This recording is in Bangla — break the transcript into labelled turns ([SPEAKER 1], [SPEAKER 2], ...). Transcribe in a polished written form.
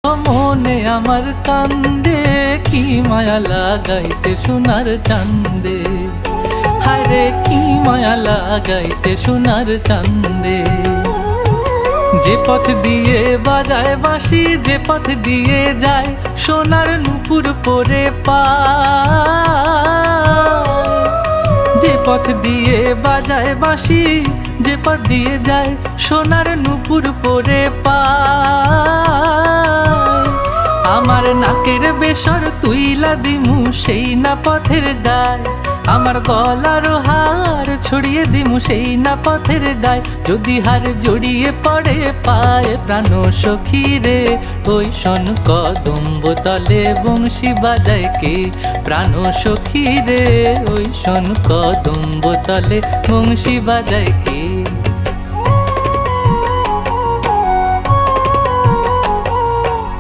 [SPEAKER 1] মনে আমার কান্দে, কি মায়া লাগাইছে সোনার চান্দে, হায়রে কি মায়া লাগাইছে সোনার চান্দে। যে পথ দিয়ে বাজায় বাঁশি, যে পথ দিয়ে যায় সোনার নুপুর পরে পায়, যে পথ দিয়ে বাজায় বাঁশি, যে পথ দিয়ে যায় সোনার নুপুর পরে পায়। আমার নাকের বেসর তুইলা দিমু সেই না পথের গায়, আমার গলার হার ছড়িয়ে দিমু সেই না পথের গায়। যদি হার জড়িয়ে পড়ে পায় প্রাণ সখী রে, ওই শোন কদম্ব তলে বংশী বাজায় কে, প্রাণ সখী রে ওই শোন কদম্ব তলে বংশী বাজায় কে।